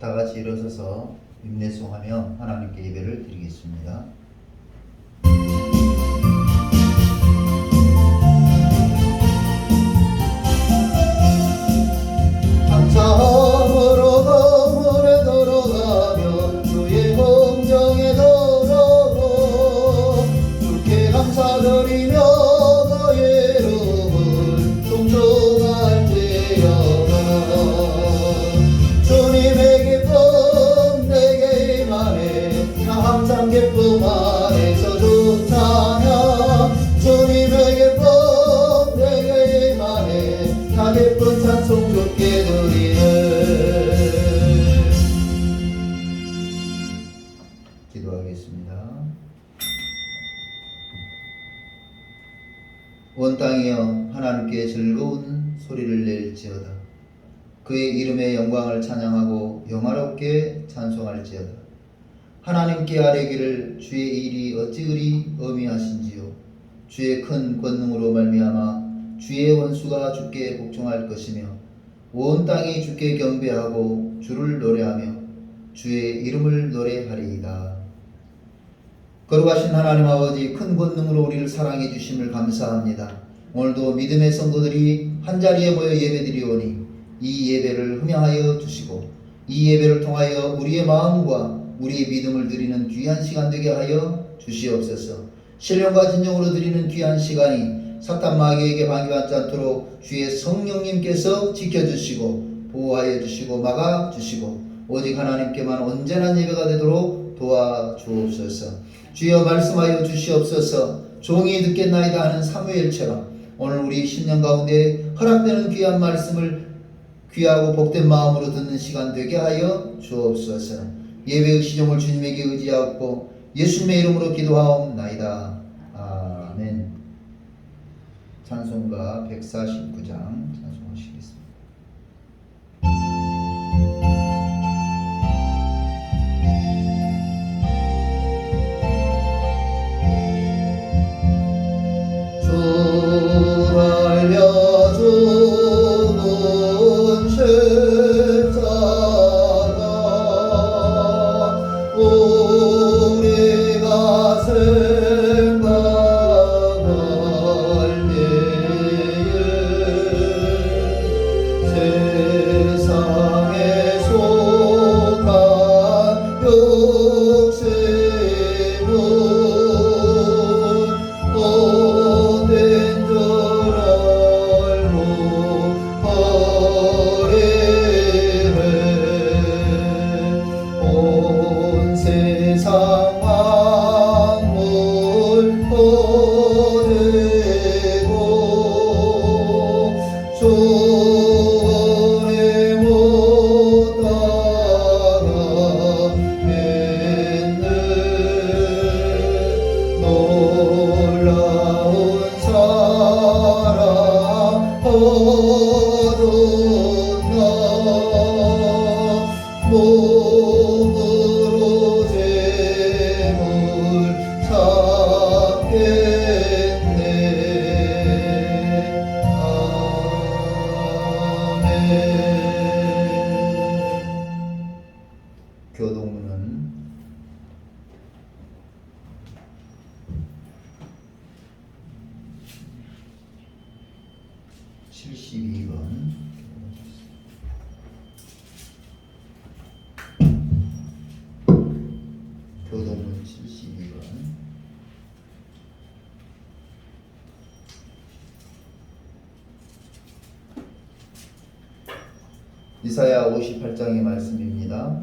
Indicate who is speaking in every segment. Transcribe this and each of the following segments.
Speaker 1: 다 같이 일어서서 임내송하며 하나님께 예배를 드리겠습니다. 감사함으로 거물에 들어가며 주의 공정에 들어고 주께 감사드리며 그의 이름을 찬송할지어다. 주님의 기쁨 내게 임하네 나 항상 기쁨 안에서 주 찬양. 주님의 기쁨 내게 임하네 나 기쁜 찬송 주께 드리네. 기도하겠습니다. 온 땅이여 하나님께 즐거운 소리를 낼지어다. 그의 이름의 영광을 찬양하고 영화롭게 찬송할지어다. 하나님께 아뢰기를 주의 일이 어찌 그리 어미하신지요. 주의 큰 권능으로 말미암아 주의 원수가 주께 복종할 것이며 온 땅이 주께 경배하고 주를 노래하며 주의 이름을 노래하리이다. 거룩하신 하나님 아버지, 큰 권능으로 우리를 사랑해 주심을 감사합니다. 오늘도 믿음의 성도들이 한자리에 모여 예배드리오니 이 예배를 흠양하여 주시고 이 예배를 통하여 우리의 마음과 우리의 믿음을 드리는 귀한 시간 되게 하여 주시옵소서. 신령과 진정으로 드리는 귀한 시간이 사탄 마귀에게 방해받지 않도록 주의 성령님께서 지켜주시고 보호하여 주시고 막아주시고 오직 하나님께만 온전한 예배가 되도록 도와주옵소서. 주여 말씀하여 주시옵소서. 종이 듣겠나이다 하는 사무엘처럼 오늘 우리 심령 가운데 허락되는 귀한 말씀을 귀하고 복된 마음으로 듣는 시간 되게 하여 주옵소서. 예배의 시종을 주님에게 의지하옵고 예수님의 이름으로 기도하옵나이다. 아멘. 찬송가 149장 찬송하시겠습니다. 주 알려주는 십자가 우리가 생각할 때에 세상에 속한 욕심은 헛된 줄 알고 버리네. 온 세상 만물 버리고 주님 못 따라겠네. 놀라운 사랑 얻었나. 몸으로 재물 찾겠네. 아멘. 교동문은 72번 교동문 72번 이사야 58장의 말씀입니다.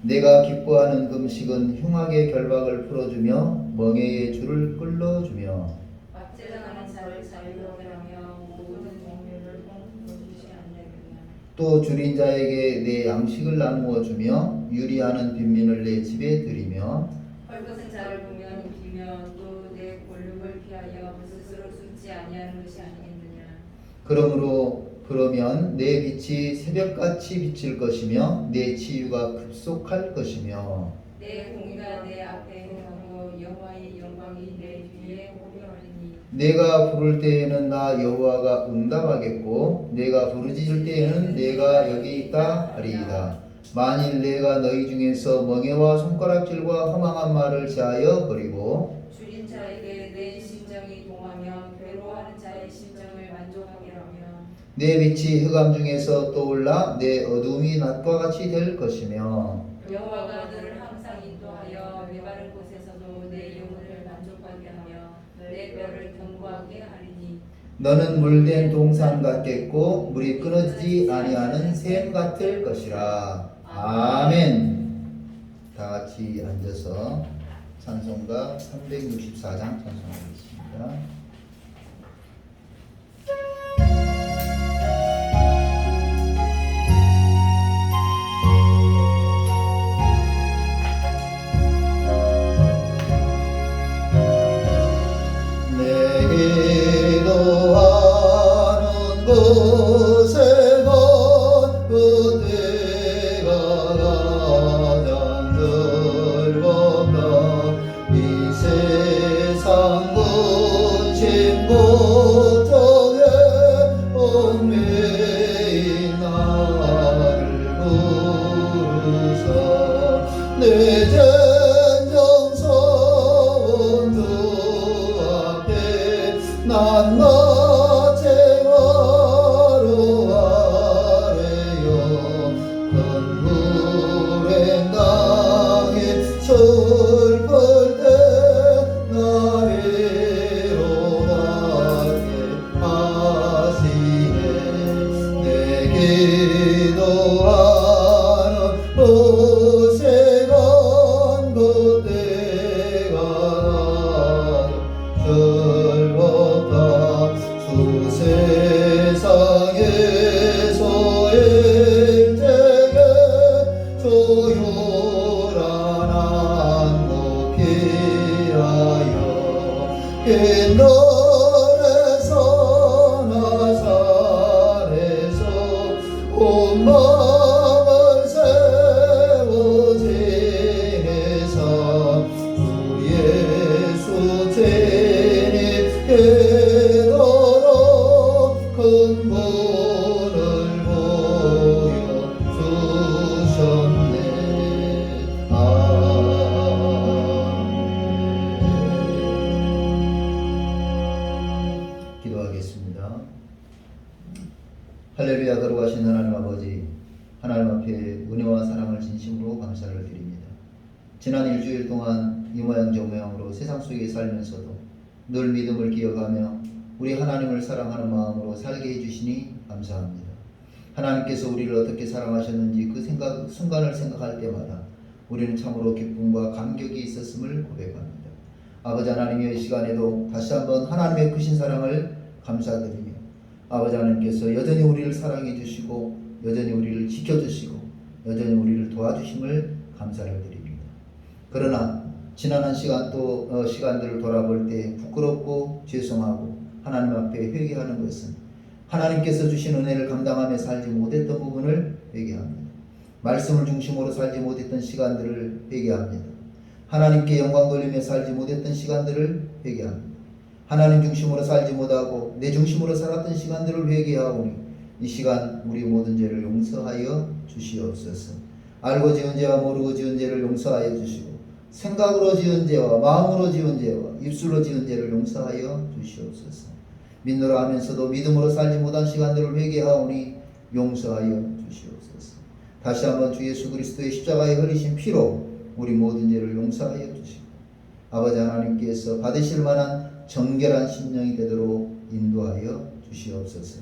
Speaker 1: 내가 기뻐하는 금식은 흉악의 결박을 풀어주며 멍에의 줄을 끌어주며
Speaker 2: 압제당하는 자를 자유롭게 하며 모든 공유를 통로주시 않느냐.
Speaker 1: 또 줄인 자에게 내 양식을 나누어 주며 유리하는 빈민을 내 집에 들이며
Speaker 2: 헐벗은 자를 보면 입히며 또 내 권력을 피하여 스스로 숨지 아니하는 것이 아니겠느냐.
Speaker 1: 그러면 내 빛이 새벽같이 비칠 것이며 내 치유가 급속할 것이며
Speaker 2: 내 공의가 내 앞에 행하고 여호와의 영광이 내 뒤에 호명하리니.
Speaker 1: 내가 부를 때에는 나 여호와가 응답하겠고 내가 부르짖을 때에는 내가 여기 있다 하리이다. 만일 내가 너희 중에서 멍에와 손가락질과 허망한 말을 제하여 버리고
Speaker 2: 줄인 자에게 내 심정이 동하며 괴로워하는 자의 심정을 만족하게 하며
Speaker 1: 내 빛이 흑암 중에서 떠올라 내 어두움이 낮과 같이 될 것이며
Speaker 2: 여호와가 너를 항상 인도하여 메마른 곳에서도 내 영혼을 만족하게 하며 내 뼈를 견고하게 하리니
Speaker 1: 너는 물된 동산 같겠고 물이 끊어지지 아니하는 샘 같을 것이라. 아멘. 다 같이 앉아서 찬송가 364장 찬송하겠습니다. 내 기도하는 곳에 건 그때가 가장 즐겁다. 이 세상 근심 걱정에 얽매인 나를 부르사 내 젠정서원 주 앞에 난 나체하러 아래요 큰 불행 당해 슬플 때 나를 위로하게 하시네. 내 기도하는 곳에 간 그때가 즐겁다. 주 세상에서 일제게 조율한 안목 피하여 빛날에서 나사렛에서 온 마음을 세워 지내사 주 예수 재림 깨달아 큰 분을 보여주셨네. 아멘. 기도하겠습니다. 할렐루야. 거룩하신 하나님 아버지, 하나님 앞에 은혜와 사랑을 진심으로 감사를 드립니다. 지난 일주일 동안 이 모양 저 모양으로 세상 속에 살면서도 늘 믿음을 기억하며 우리 하나님을 사랑하는 마음으로 살게 해주시니 감사합니다. 하나님께서 우리를 어떻게 사랑하셨는지 그 순간을 생각할 때마다 우리는 참으로 기쁨과 감격이 있었음을 고백합니다. 아버지 하나님의 이 시간에도 다시 한번 하나님의 크신 사랑을 감사드리며 아버지 하나님께서 여전히 우리를 사랑해 주시고 여전히 우리를 지켜주시고 여전히 우리를 도와주심을 감사를 드립니다. 그러나 지난 한 시간 또 시간들을 돌아볼 때 부끄럽고 죄송하고 하나님 앞에 회개하는 것은 하나님께서 주신 은혜를 감당하며 살지 못했던 부분을 회개합니다. 말씀을 중심으로 살지 못했던 시간들을 회개합니다. 하나님께 영광 돌리며 살지 못했던 시간들을 회개합니다. 하나님 중심으로 살지 못하고 내 중심으로 살았던 시간들을 회개하오니 이 시간 우리 모든 죄를 용서하여 주시옵소서. 알고 지은 죄와 모르고 지은 죄를 용서하여 주시고 생각으로 지은 죄와 마음으로 지은 죄와 입술로 지은 죄를 용서하여 주시옵소서. 믿노라 하면서도 믿음으로 살지 못한 시간들을 회개하오니 용서하여 주시옵소서. 다시 한번 주 예수 그리스도의 십자가에 흘리신 피로 우리 모든 죄를 용서하여 주시고 아버지 하나님께서 받으실 만한 정결한 심령이 되도록 인도하여 주시옵소서.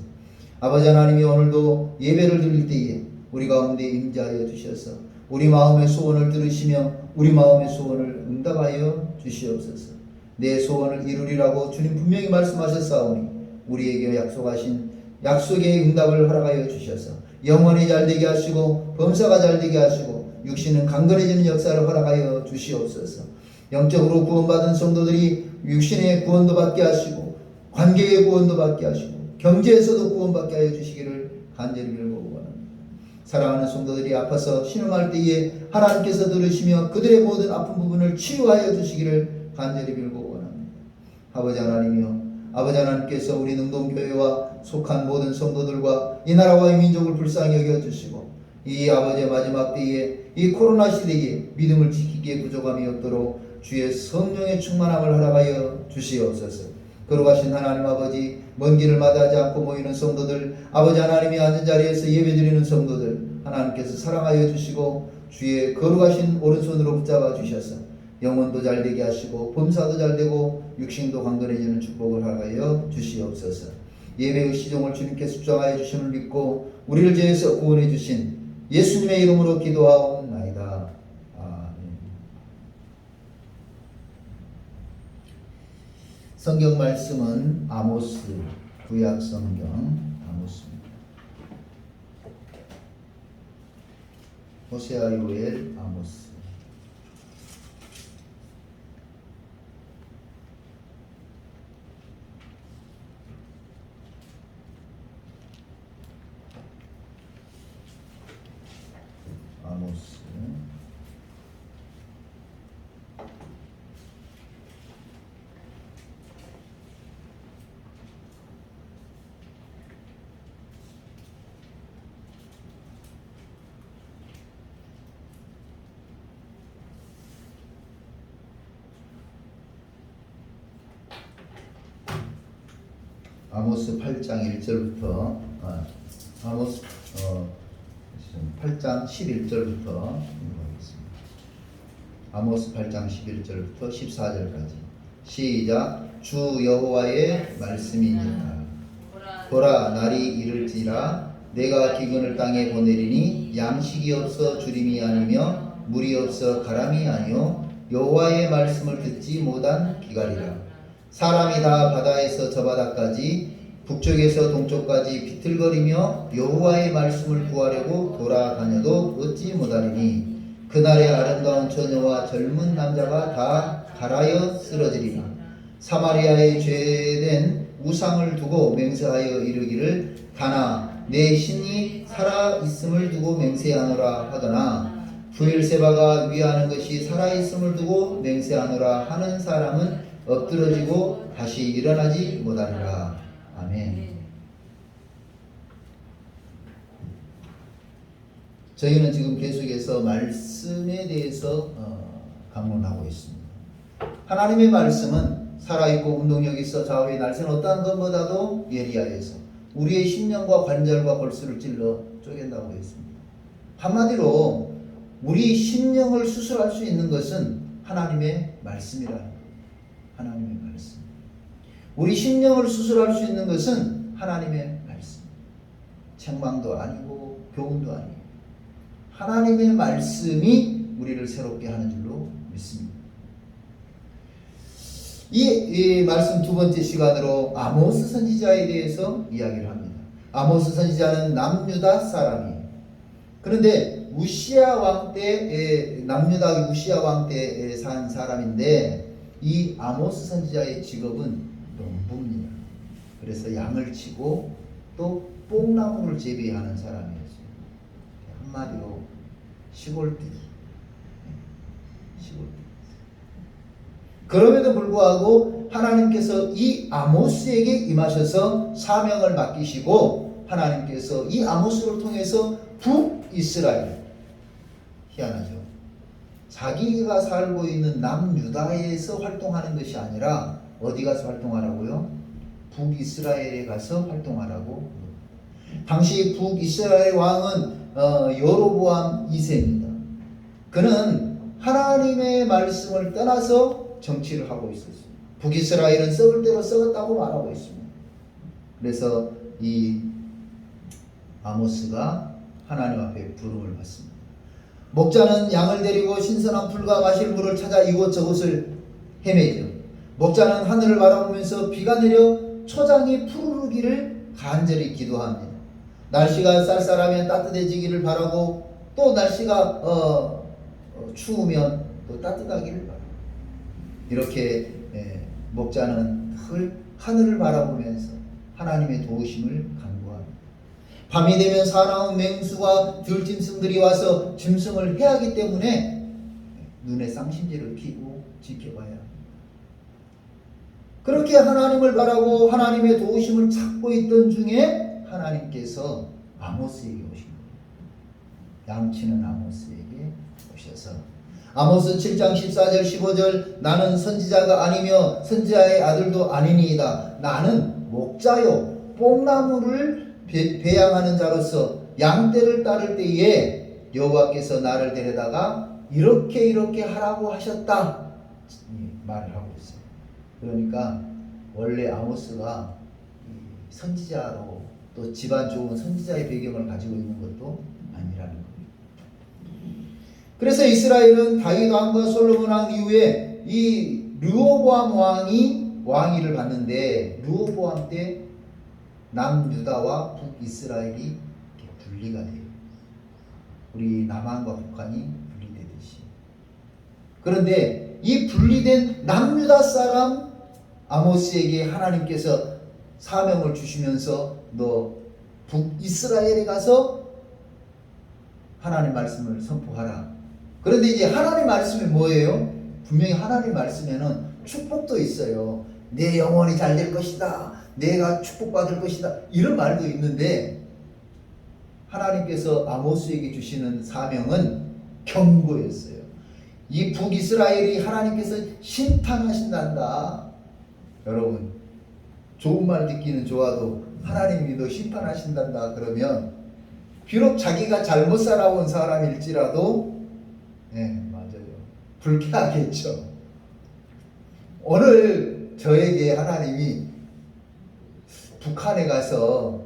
Speaker 1: 아버지 하나님이 오늘도 예배를 드릴 때에 우리 가운데 임재하여 주셔서 우리 마음의 소원을 들으시며 우리 마음의 소원을 응답하여 주시옵소서. 내 소원을 이루리라고 주님 분명히 말씀하셨사오니 우리에게 약속하신 약속의 응답을 허락하여 주셔서 영혼이 잘되게 하시고 범사가 잘되게 하시고 육신은 강건해지는 역사를 허락하여 주시옵소서. 영적으로 구원받은 성도들이 육신의 구원도 받게 하시고 관계의 구원도 받게 하시고 경제에서도 구원받게 하여 주시기를 간절히 빌고 원합니다. 사랑하는 성도들이 아파서 신음할 때에 하나님께서 들으시며 그들의 모든 아픈 부분을 치유하여 주시기를 간절히 빌고 원합니다. 아버지 하나님이여, 아버지 하나님께서 우리 능동교회와 속한 모든 성도들과 이 나라와 이 민족을 불쌍히 여겨주시고 이 아버지의 마지막 때에 이 코로나 시대에 믿음을 지키기에 부족함이 없도록 주의 성령의 충만함을 허락하여 주시옵소서. 거룩하신 하나님 아버지, 먼 길을 마다하지 않고 모이는 성도들, 아버지 하나님이 앉은 자리에서 예배드리는 성도들 하나님께서 사랑하여 주시고 주의 거룩하신 오른손으로 붙잡아 주셔서 영혼도 잘되게 하시고 범사도 잘되고 육신도 강건해지는 축복을 허락하여 주시옵소서. 예배의 시종을 주님께서 수정하여 주심을 믿고 우리를 죄에서 구원해 주신 예수님의 이름으로 기도하옵나이다. 아멘. 성경 말씀은 아모스, 구약 성경 아모스입니다. 호세아, 요엘, 아모스. 아모스. 아모스 8장 1절부터 아모스 8장 11절부터 읽어보겠습니다. 아모스 8장 11절부터 14절까지 시작. 주 여호와의 말씀이니라. 보라, 날이 이를지라 내가 기근을 땅에 보내리니 양식이 없어 주림이 아니며 물이 없어 가람이 아니요 여호와의 말씀을 듣지 못한 기갈이라. 사람이 다 바다에서 저 바다까지 북쪽에서 동쪽까지 비틀거리며 여호와의 말씀을 구하려고 돌아다녀도 얻지 못하리니 그날의 아름다운 처녀와 젊은 남자가 다 갈아여 쓰러지리라. 사마리아의 죄된 우상을 두고 맹세하여 이르기를 가나 내 신이 살아있음을 두고 맹세하노라 하거나 부엘세바가 위하는 것이 살아있음을 두고 맹세하노라 하는 사람은 엎드러지고 다시 일어나지 못하리라. 아멘. 저희는 지금 계속해서 말씀에 대해서 강론하고 있습니다. 하나님의 말씀은 살아있고 운동력 있어 좌우의 날선 어떠한 것보다도 예리하여서 우리의 심령과 관절과 골수를 찔러 쪼갠다고 했습니다. 한마디로 우리 심령을 수술할 수 있는 것은 하나님의 말씀이라는 거예요. 하나님의 말씀. 우리 심령을 수술할 수 있는 것은 하나님의 말씀. 책망도 아니고 교훈도 아니고 하나님의 말씀이 우리를 새롭게 하는 줄로 믿습니다. 이 말씀 두 번째 시간으로 아모스 선지자에 대해서 이야기를 합니다. 아모스 선지자는 남유다 사람이에요. 그런데 우시아 왕 때, 남유다 우시아 왕 때 산 사람인데 이 아모스 선지자의 직업은 농부입니다. 그래서 양을 치고 또 뽕나무를 재배하는 사람이었어요. 한마디로 시골뜨기. 시골뜨기. 그럼에도 불구하고 하나님께서 이 아모스에게 임하셔서 사명을 맡기시고 하나님께서 이 아모스를 통해서 북이스라엘, 희한하죠. 자기가 살고 있는 남유다에서 활동하는 것이 아니라 어디 가서 활동하라고요? 북이스라엘에 가서 활동하라고. 당시 북이스라엘 왕은 여로보암 2세입니다. 그는 하나님의 말씀을 떠나서 정치를 하고 있었습니다. 북이스라엘은 썩을 대로 썩었다고 말하고 있습니다. 그래서 이 아모스가 하나님 앞에 부름을 받습니다. 목자는 양을 데리고 신선한 풀과 마실 물을 찾아 이곳저곳을 헤매죠. 목자는 하늘을 바라보면서 비가 내려 초장이 푸르르기를 간절히 기도합니다. 날씨가 쌀쌀하면 따뜻해지기를 바라고 또 날씨가 추우면 또 따뜻하기를 바랍니다. 이렇게 목자는 늘 하늘을 바라보면서 하나님의 도우심을 간구합니다. 밤이 되면 사나운 맹수와 들짐승들이 와서 짐승을 해하기 때문에 눈에 쌍심지를 피고 지켜봐야 합니다. 그렇게 하나님을 바라고 하나님의 도우심을 찾고 있던 중에 하나님께서 아모스에게 오신 거예요. 양치는 아모스에게 오셔서 아모스 7장 14절 15절 나는 선지자가 아니며 선지자의 아들도 아니니이다. 나는 목자요 뽕나무를 배양하는 자로서 양떼를 따를 때에 여호와께서 나를 데려다가 이렇게 하라고 하셨다 말을 하고 있어요. 그러니까 원래 아모스가 선지자로 또 집안 좋은 선지자의 배경을 가지고 있는 것도 아니라는 거예요. 그래서 이스라엘은 다윗 왕과 솔로몬 왕 이후에 이 르호보암 왕이 왕위를 받는데 르호보암 때 남유다와 북이스라엘이 분리가 돼요. 우리 남한과 북한이 분리되듯이. 그런데 이 분리된 남유다 사람 아모스에게 하나님께서 사명을 주시면서 너 북이스라엘에 가서 하나님 말씀을 선포하라. 그런데 이제 하나님 말씀이 뭐예요? 분명히 하나님 말씀에는 축복도 있어요. 내 영혼이 잘 될 것이다. 내가 축복받을 것이다. 이런 말도 있는데 하나님께서 아모스에게 주시는 사명은 경고였어요. 이 북이스라엘이 하나님께서 심판하신단다. 여러분 좋은 말 듣기는 좋아도 하나님이 너 심판하신단다 그러면 비록 자기가 잘못 살아온 사람일지라도 맞아요. 불쾌하겠죠. 오늘 저에게 하나님이 북한에 가서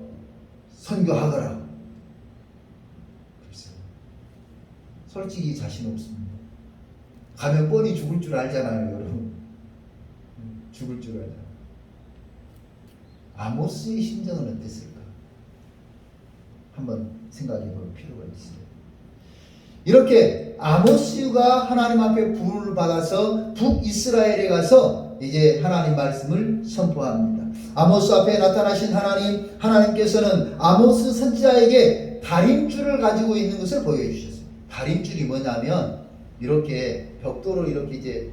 Speaker 1: 선교하거라. 글쎄요. 솔직히 자신 없습니다. 가면 뻔히 죽을 줄 알잖아요, 여러분. 죽을 줄 알잖아요. 아모스의 심정은 어땠을까? 한번 생각해 볼 필요가 있어요. 이렇게 아모스가 하나님 앞에 부름을 받아서 북이스라엘에 가서 이제 하나님 말씀을 선포합니다. 아모스 앞에 나타나신 하나님께서는 아모스 선지자에게 다림줄을 가지고 있는 것을 보여주셨어요. 다림줄이 뭐냐면 이렇게 벽돌을 이렇게 이제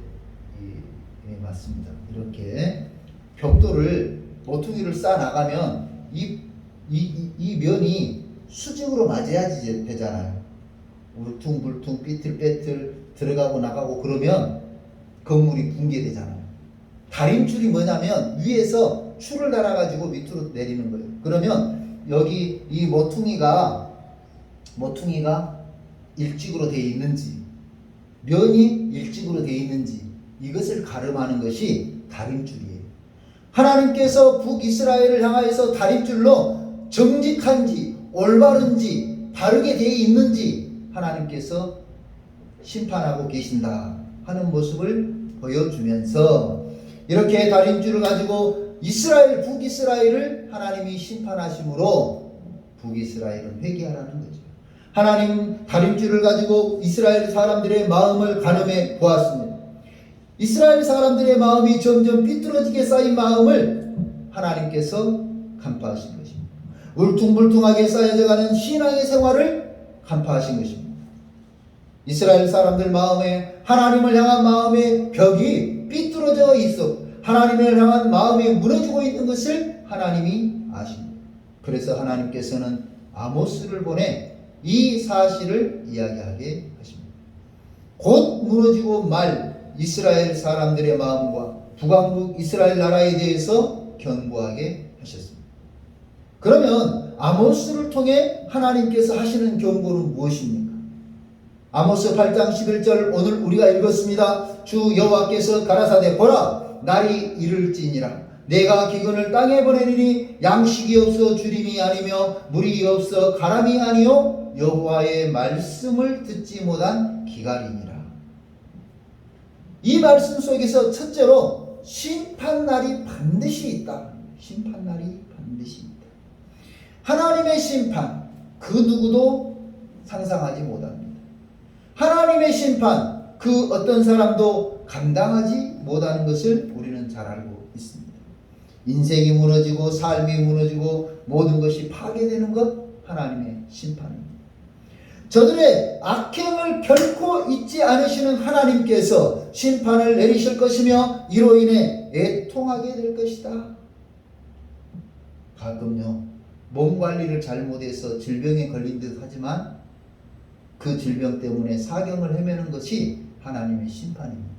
Speaker 1: 맞습니다. 이렇게 벽돌을 모퉁이를 쌓아 나가면 이 면이 수직으로 맞아야지 되잖아요. 울퉁불퉁 삐뚤빼뚤 들어가고 나가고 그러면 건물이 붕괴되잖아요. 다림줄이 뭐냐면 위에서 줄을 달아가지고 밑으로 내리는 거예요. 그러면 여기 이 모퉁이가 일직으로 되어 있는지 면이 일직으로 되어 있는지 이것을 가름하는 것이 다림줄이에요. 하나님께서 북이스라엘을 향하여서 다림줄로 정직한지 올바른지 바르게 되어 있는지 하나님께서 심판하고 계신다 하는 모습을 보여주면서 이렇게 다림줄을 가지고 북이스라엘을 하나님이 심판하심으로 북이스라엘은 회개하라는 거죠. 하나님 다림줄을 가지고 이스라엘 사람들의 마음을 가늠해 보았습니다. 이스라엘 사람들의 마음이 점점 삐뚤어지게 쌓인 마음을 하나님께서 간파하신 것입니다. 울퉁불퉁하게 쌓여져가는 신앙의 생활을 간파하신 것입니다. 이스라엘 사람들 마음에 하나님을 향한 마음의 벽이 삐뚤어져 있어 하나님을 향한 마음이 무너지고 있는 것을 하나님이 아십니다. 그래서 하나님께서는 아모스를 보내 이 사실을 이야기하게 하십니다. 곧 무너지고 말 이스라엘 사람들의 마음과 북왕국 이스라엘 나라에 대해서 경고하게 하셨습니다. 그러면 아모스를 통해 하나님께서 하시는 경고는 무엇입니까? 아모스 8장 11절 오늘 우리가 읽었습니다. 주 여호와께서 가라사대 보라 날이 이를지니라 내가 기근을 땅에 보내리니 양식이 없어 주림이 아니며 물이 없어 가람이 아니요 여호와의 말씀을 듣지 못한 기갈이니라. 이 말씀 속에서 첫째로 심판날이 반드시 있다. 심판날이 반드시 있다. 하나님의 심판 그 누구도 상상하지 못합니다. 하나님의 심판 그 어떤 사람도 감당하지 못하는 것을 우리는 잘 알고 있습니다. 인생이 무너지고 삶이 무너지고 모든 것이 파괴되는 것 하나님의 심판입니다. 저들의 악행을 결코 잊지 않으시는 하나님께서 심판을 내리실 것이며 이로 인해 애통하게 될 것이다. 가끔요 몸 관리를 잘못해서 질병에 걸린 듯 하지만 그 질병 때문에 사경을 헤매는 것이 하나님의 심판입니다.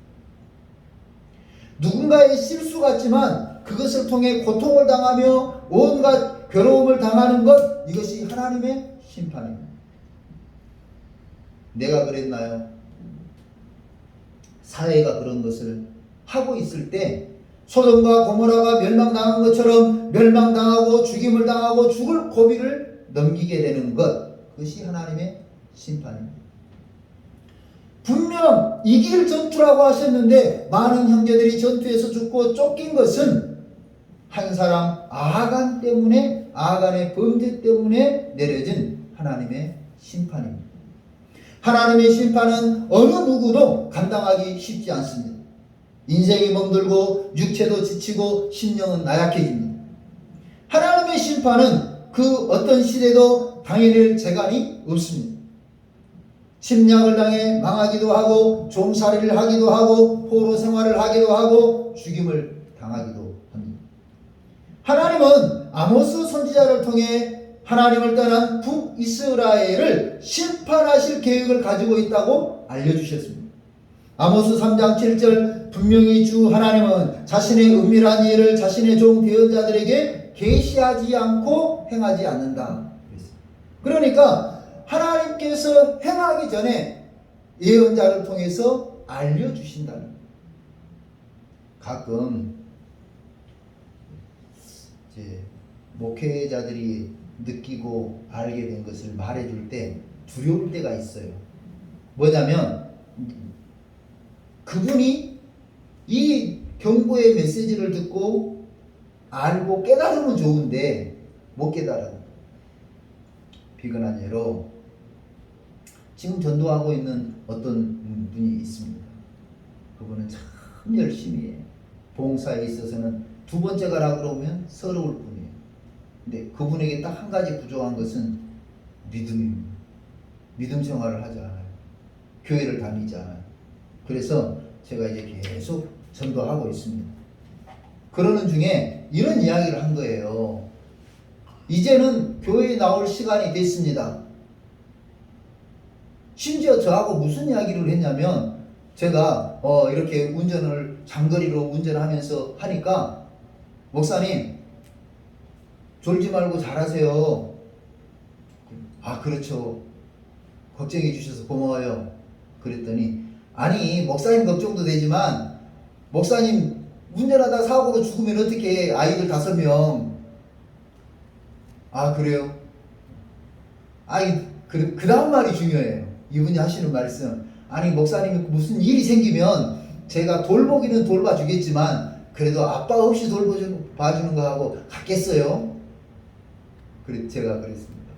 Speaker 1: 누군가의 실수 같지만 그것을 통해 고통을 당하며 온갖 괴로움을 당하는 것, 이것이 하나님의 심판입니다. 내가 그랬나요? 사회가 그런 것을 하고 있을 때 소돔과 고모라가 멸망당한 것처럼 멸망당하고 죽임을 당하고 죽을 고비를 넘기게 되는 것, 그것이 하나님의 심판입니다. 분명 이길 전투라고 하셨는데 많은 형제들이 전투에서 죽고 쫓긴 것은 한 사람 아간 때문에, 아간의 범죄 때문에 내려진 하나님의 심판입니다. 하나님의 심판은 어느 누구도 감당하기 쉽지 않습니다. 인생이 멍들고 육체도 지치고 심령은 나약해집니다. 하나님의 심판은 그 어떤 시대도 당해낼 재간이 없습니다. 침략을 당해 망하기도 하고 종살이를 하기도 하고 포로 생활을 하기도 하고 죽임을 당하기도 합니다. 하나님은 아모스 선지자를 통해 하나님을 떠난 북이스라엘을 심판하실 계획을 가지고 있다고 알려주셨습니다. 아모스 3장 7절 분명히 주 하나님은 자신의 은밀한 일을 자신의 종 대언자들에게 계시하지 않고 행하지 않는다. 그러니까 하나님께서 행하기 전에 예언자를 통해서 알려주신다는 거예요. 가끔 이제 목회자들이 느끼고 알게 된 것을 말해줄 때 두려울 때가 있어요. 뭐냐면 그분이 이 경고의 메시지를 듣고 알고 깨달으면 좋은데 못 깨달아요. 비근한 예로 지금 전도하고 있는 어떤 분이 있습니다. 그분은 참 열심히 해요. 봉사에 있어서는 두 번째 가라 그러면 서러울 뿐이에요. 근데 그분에게 딱 한 가지 부족한 것은 믿음입니다. 믿음 생활을 하지 않아요. 교회를 다니지 않아요. 그래서 제가 이제 계속 전도하고 있습니다. 그러는 중에 이런 이야기를 한 거예요. 이제는 교회에 나올 시간이 됐습니다. 심지어 저하고 무슨 이야기를 했냐면 제가 이렇게 운전을 장거리로 운전하면서 하니까 목사님 졸지 말고 잘하세요. 아 그렇죠. 걱정해 주셔서 고마워요. 그랬더니 아니 목사님 걱정도 되지만 목사님 운전하다 사고로 죽으면 어떻게 해? 아이들 5명. 아 그래요? 아니 그 다음 말이 중요해요. 이분이 하시는 말씀. 아니 목사님이 무슨 일이 생기면 제가 돌보기는 돌봐주겠지만 그래도 아빠 없이 돌봐주는 거하고 같겠어요? 그래 제가 그랬습니다.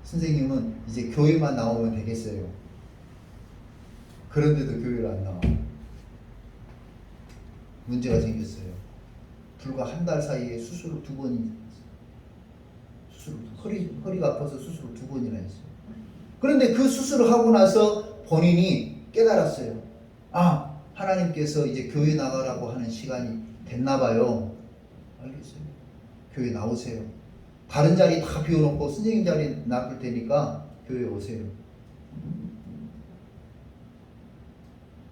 Speaker 1: 선생님은 이제 교회만 나오면 되겠어요. 그런데도 교회를 안 나와. 문제가 생겼어요. 불과 한 달 사이에 수술을 2번이나 했어요. 허리가 아파서 수술을 2번이나 했어요. 그런데 그 수술을 하고 나서 본인이 깨달았어요. 아, 하나님께서 이제 교회 나가라고 하는 시간이 됐나 봐요. 알겠어요. 교회 나오세요. 다른 자리 다 비워놓고 선생님 자리 놔둘 테니까 교회 오세요.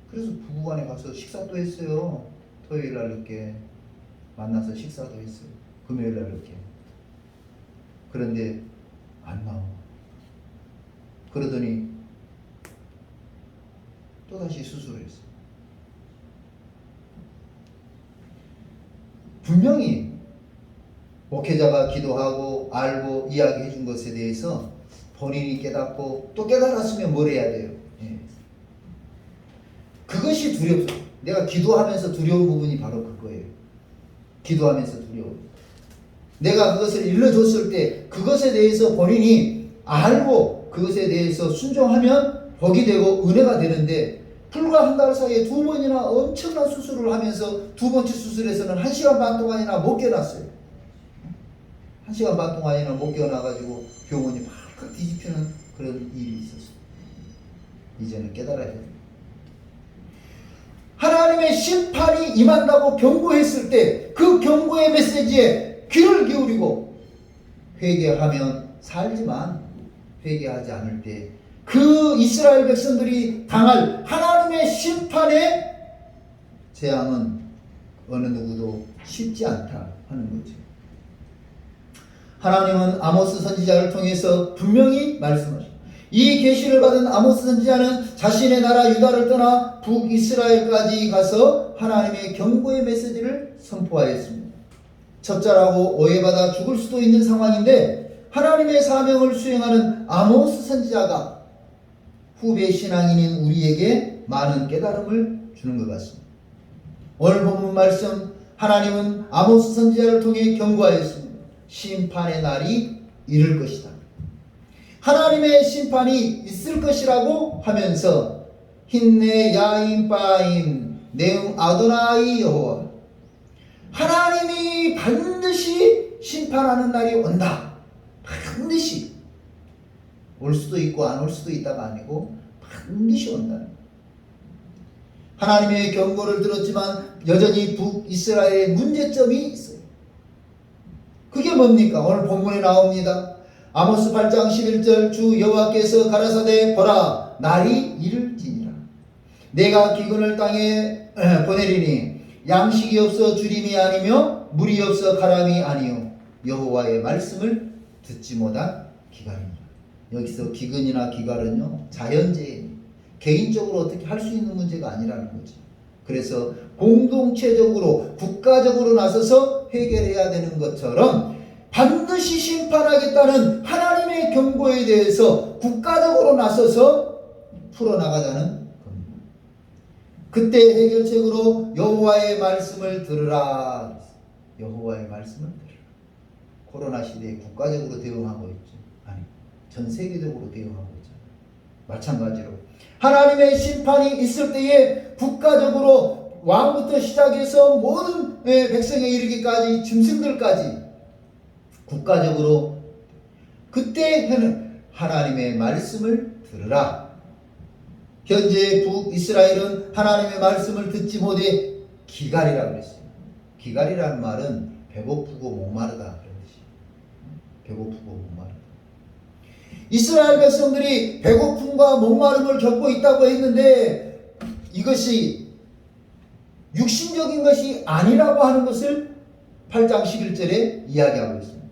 Speaker 1: 그래서 부부간에 가서 식사도 했어요. 토요일 날 늦게 만나서 식사도 했어요. 금요일 날 늦게. 그런데 안 나와. 그러더니 또다시 수술을 했어요. 분명히 목회자가 기도하고 알고 이야기해 준 것에 대해서 본인이 깨닫고 또 깨달았으면 뭘 해야 돼요? 예. 그것이 두렵죠. 내가 기도하면서 두려운 부분이 바로 그거예요. 기도하면서 두려워. 내가 그것을 일러줬을 때 그것에 대해서 본인이 알고 그것에 대해서 순종하면 복이 되고 은혜가 되는데 불과 한 달 사이에 2번이나 엄청난 수술을 하면서 2번째 수술에서는 1시간 반 동안이나 못 깨어났어요. 1시간 반 동안이나 못 깨어나가지고 병원이 팍 뒤집히는 그런 일이 있었어요. 이제는 깨달아야 돼요. 하나님의 심판이 임한다고 경고했을 때 그 경고의 메시지에 귀를 기울이고 회개하면 살지만 회개하지 않을 때 그 이스라엘 백성들이 당할 하나님의 심판의 재앙은 어느 누구도 쉽지 않다 하는 거죠. 하나님은 아모스 선지자를 통해서 분명히 말씀하십니다. 이 계시를 받은 아모스 선지자는 자신의 나라 유다를 떠나 북이스라엘까지 가서 하나님의 경고의 메시지를 선포하였습니다. 첩자라고 오해받아 죽을 수도 있는 상황인데 하나님의 사명을 수행하는 아모스 선지자가 후배 신앙인인 우리에게 많은 깨달음을 주는 것 같습니다. 오늘 본문 말씀, 하나님은 아모스 선지자를 통해 경고하였습니다. 심판의 날이 이를 것이다. 하나님의 심판이 있을 것이라고 하면서 힌네 야인 바인 네움 아도나이 여호와, 하나님이 반드시 심판하는 날이 온다. 반드시. 올 수도 있고 안 올 수도 있다가 아니고 반드시 온다. 하나님의 경고를 들었지만 여전히 북이스라엘의 문제점이 있어요. 그게 뭡니까? 오늘 본문에 나옵니다. 아모스 8장 11절, 주 여호와께서 가라사대 보라 날이 이를지니라. 내가 기근을 땅에 보내리니 양식이 없어 주림이 아니며 물이 없어 가람이 아니요 여호와의 말씀을 듣지 못한 기갈이니라. 여기서 기근이나 기갈은요 자연재해, 개인적으로 어떻게 할 수 있는 문제가 아니라는 거죠. 그래서 공동체적으로 국가적으로 나서서 해결해야 되는 것처럼 반드시 심판하겠다는 하나님의 경고에 대해서 국가적으로 나서서 풀어나가자는 겁니다. 그때 해결책으로 여호와의 말씀을 들으라. 여호와의 말씀을 들으라. 코로나 시대에 국가적으로 대응하고 있죠. 아니, 전 세계적으로 대응하고 있죠. 마찬가지로 하나님의 심판이 있을 때에 국가적으로 왕부터 시작해서 모든 백성에 이르기까지 짐승들까지 국가적으로 그때는 하나님의 말씀을 들으라. 현재 북이스라엘은 하나님의 말씀을 듣지 못해 기갈이라고 그랬어요. 기갈이라는 말은 배고프고 목마르다 그런 뜻이에요. 배고프고 목마르다. 이스라엘 백성들이 배고픔과 목마름을 겪고 있다고 했는데 이것이 육신적인 것이 아니라고 하는 것을 8장 11절에 이야기하고 있습니다.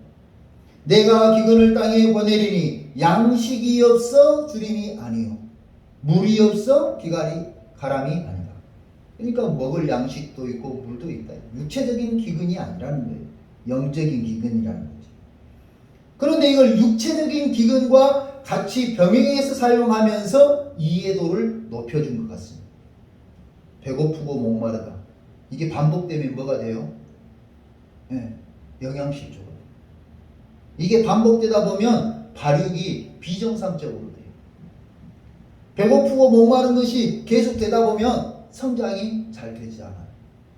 Speaker 1: 내가 기근을 땅에 보내리니 양식이 없어 주림이 아니요 물이 없어 가람이 아니다. 그러니까 먹을 양식도 있고 물도 있다. 육체적인 기근이 아니라는 거예요. 영적인 기근이라는 거죠. 그런데 이걸 육체적인 기근과 같이 병행해서 사용하면서 이해도를 높여준 것 같습니다. 배고프고 목마르다. 이게 반복되면 뭐가 돼요? 영양실조가 돼요. 이게 반복되다 보면 발육이 비정상적으로 돼요. 배고프고 목마른 것이 계속되다 보면 성장이 잘 되지 않아요.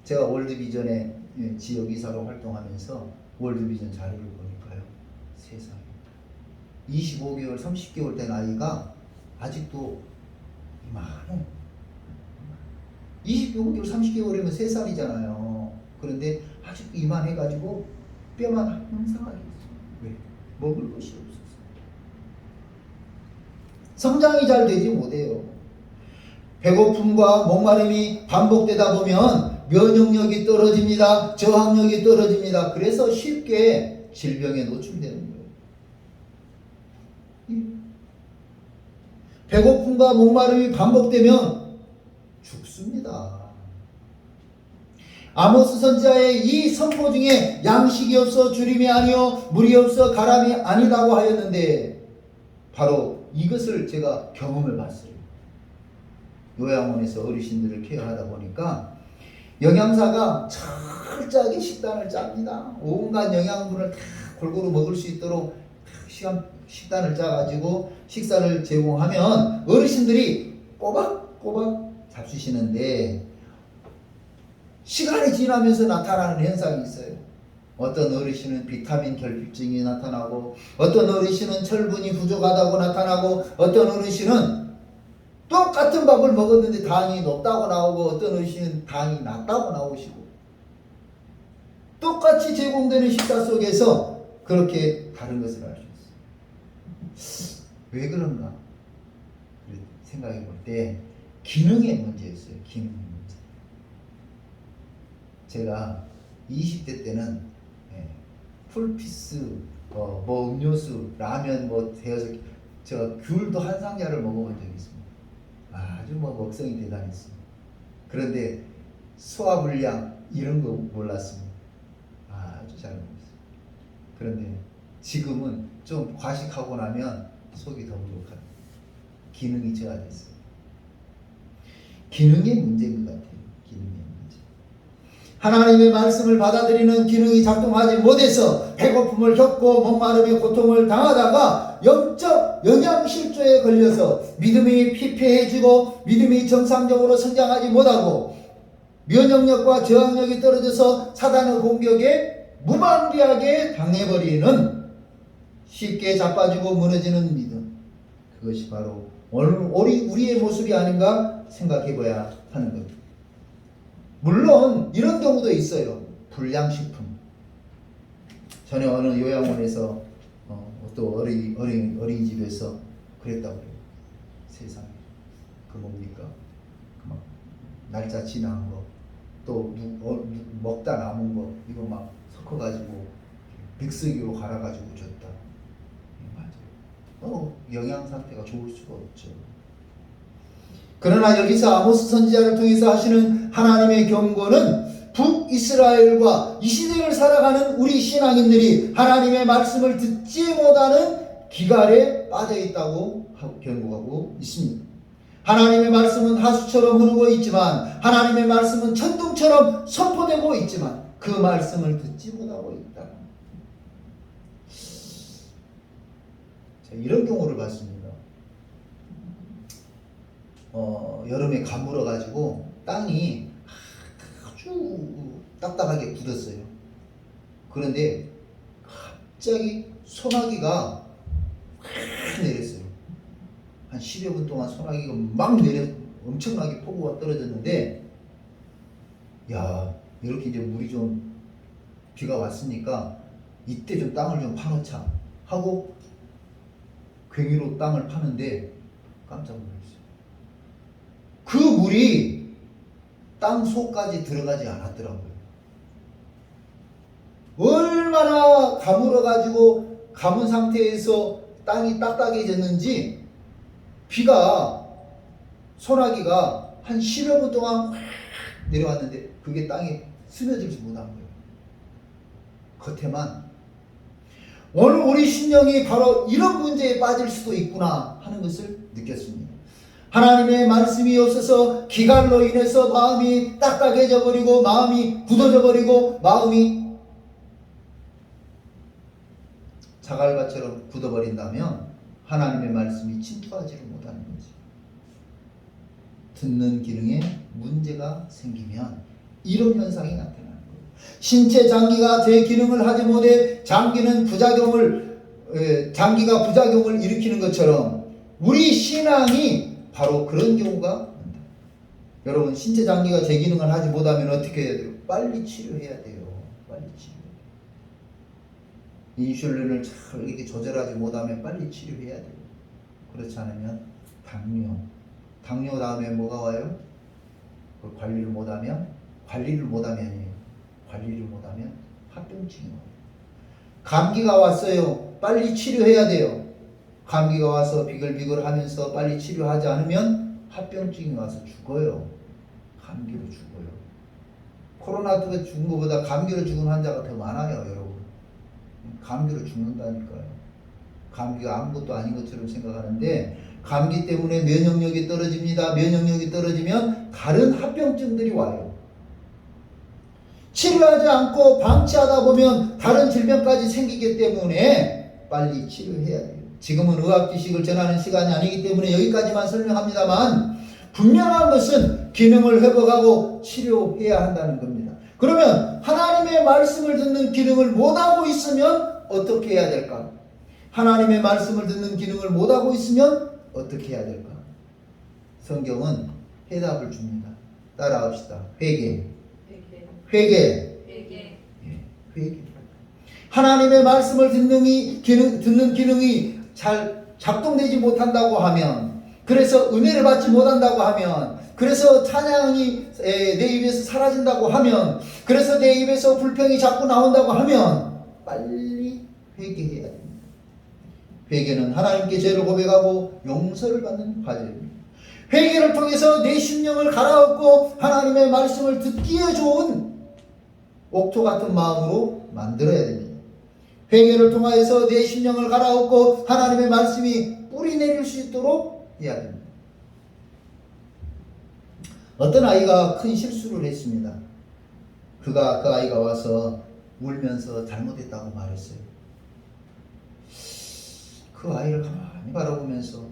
Speaker 1: 제가 월드비전의 지역이사로 활동하면서 월드비전 자료를 보니까요. 세상에 25개월, 30개월 된 아이가 아직도 이만해요. 25개월, 30개월이면 3살이잖아요. 그런데 아직도 이만해가지고 뼈만 항상 하게 있어요. 왜? 먹을 것이 없어서. 성장이 잘 되지 못해요. 배고픔과 목마름이 반복되다 보면 면역력이 떨어집니다. 저항력이 떨어집니다. 그래서 쉽게 질병에 노출되는 거예요. 배고픔과 목마름이 반복되면 죽습니다. 아모스 선지자의 이 선포 중에 양식이 없어 주림이 아니요 물이 없어 가람이 아니다고 하였는데 바로 이것을 제가 경험을 봤어요. 요양원에서 어르신들을 케어하다 보니까 영양사가 철저하게 식단을 짭니다. 온갖 영양분을 다 골고루 먹을 수 있도록 식단을 짜가지고 식사를 제공하면 어르신들이 꼬박꼬박 잡수시는데 시간이 지나면서 나타나는 현상이 있어요. 어떤 어르신은 비타민 결핍증이 나타나고 어떤 어르신은 철분이 부족하다고 나타나고 어떤 어르신은 똑같은 밥을 먹었는데 당이 높다고 나오고 어떤 어르신은 당이 낮다고 나오시고 똑같이 제공되는 식사 속에서 그렇게 다른 것을 알 수 있어요. 왜 그런가? 생각해 볼 때 기능의 문제였어요. 기능의 문제. 제가 20대 때는 풀피스, 뭐 음료수, 라면 뭐 대여섯 개, 제가 귤도 한 상자를 먹어본 적이 있습니다. 아주 뭐 먹성이 대단했습니다. 그런데 소화불량 이런 거 몰랐습니다. 아주 잘 먹었어요. 그런데 지금은 좀 과식하고 나면 속이 더부룩합니다. 기능이 저하됐어요. 기능의 문제인 것 같아요. 기능의 문제. 하나님의 말씀을 받아들이는 기능이 작동하지 못해서 배고픔을 겪고 목마름의 고통을 당하다가 영적 영양실조에 걸려서 믿음이 피폐해지고 믿음이 정상적으로 성장하지 못하고 면역력과 저항력이 떨어져서 사단의 공격에 무방비하게 당해버리는 쉽게 자빠지고 무너지는 믿음. 그것이 바로 오늘 우리의 모습이 아닌가 생각해봐야 하는 겁니다. 물론 이런 경우도 있어요. 불량식품. 전에 어느 요양원에서 또 어린이집에서 그랬다고 그래요. 세상에 그 뭡니까? 막 날짜 지난 거, 또 먹다 남은 거 이거 막 섞어가지고 믹서기로 갈아가지고 줬다. 맞아요. 영양 상태가 좋을 수가 없죠. 그러나 여기서 아모스 선지자를 통해서 하시는 하나님의 경고는 북이스라엘과 이 시대를 살아가는 우리 신앙인들이 하나님의 말씀을 듣지 못하는 기갈에 빠져 있다고 경고하고 있습니다. 하나님의 말씀은 하수처럼 흐르고 있지만 하나님의 말씀은 천둥처럼 선포되고 있지만 그 말씀을 듣지 못하고 있다. 자, 이런 경우를 봤습니다. 여름에 가물어 가지고 땅이 아주 딱딱하게 굳었어요. 그런데 갑자기 소나기가 확 내렸어요. 한 10여 분 동안 소나기가 막 엄청나게 폭우가 떨어졌는데, 야, 이렇게 이제 물이 좀 비가 왔으니까 이때 좀 땅을 좀 파놓자 하고 괭이로 땅을 파는데 깜짝 놀랐어요. 그 물이 땅 속까지 들어가지 않았더라고요. 얼마나 가물어가지고 가문 상태에서 땅이 딱딱해졌는지 소나기가 한 10여 분 동안 확 내려왔는데 그게 땅에 스며들지 못한 거예요. 겉에만. 오늘 우리 심령이 바로 이런 문제에 빠질 수도 있구나 하는 것을 느꼈습니다. 하나님의 말씀이 없어서 기갈로 인해서 마음이 딱딱해져 버리고 마음이 굳어져 버리고 마음이 자갈밭처럼 굳어버린다면 하나님의 말씀이 침투하지를 못하는 거지. 듣는 기능에 문제가 생기면 이런 현상이 나타나는 거예요. 신체 장기가 제 기능을 하지 못해 장기가 부작용을 일으키는 것처럼 우리 신앙이 바로 그런 경우가 많다. 여러분, 신체 장기가 제 기능을 하지 못하면 어떻게 해야 돼요? 빨리 치료해야 돼요. 빨리 치료. 인슐린을 잘 이렇게 조절하지 못하면 빨리 치료해야 돼요. 그렇지 않으면 당뇨 다음에 뭐가 와요? 그 관리를 못하면 합병증이 와요. 감기가 왔어요. 빨리 치료해야 돼요. 감기가 와서 비글비글 하면서 빨리 치료하지 않으면 합병증이 와서 죽어요. 감기로 죽어요. 코로나19가 죽은 것보다 감기로 죽은 환자가 더 많아요, 여러분. 감기로 죽는다니까요. 감기가 아무것도 아닌 것처럼 생각하는데 감기 때문에 면역력이 떨어집니다. 면역력이 떨어지면 다른 합병증들이 와요. 치료하지 않고 방치하다 보면 다른 질병까지 생기기 때문에 빨리 치료해야 돼요. 지금은 의학 지식을 전하는 시간이 아니기 때문에 여기까지만 설명합니다만 분명한 것은 기능을 회복하고 치료해야 한다는 겁니다. 그러면 하나님의 말씀을 듣는 기능을 못하고 있으면 어떻게 해야 될까? 하나님의 말씀을 듣는 기능을 못하고 있으면 어떻게 해야 될까? 성경은 해답을 줍니다. 따라합시다. 회개. 하나님의 말씀을 듣는 기능이 잘 작동되지 못한다고 하면 그래서 은혜를 받지 못한다고 하면, 그래서 찬양이 내 입에서 사라진다고 하면, 그래서 내 입에서 불평이 자꾸 나온다고 하면 빨리 회개해야 됩니다. 회개는 하나님께 죄를 고백하고 용서를 받는 과정입니다. 회개를 통해서 내 심령을 갈아엎고 하나님의 말씀을 듣기에 좋은 옥토 같은 마음으로 만들어야 됩니다. 회개를 통하여서 내 심령을 갈아엎고 하나님의 말씀이 뿌리 내릴 수 있도록 해야 됩니다. 어떤 아이가 큰 실수를 했습니다. 그 아이가 와서 울면서 잘못했다고 말했어요. 그 아이를 가만히 바라보면서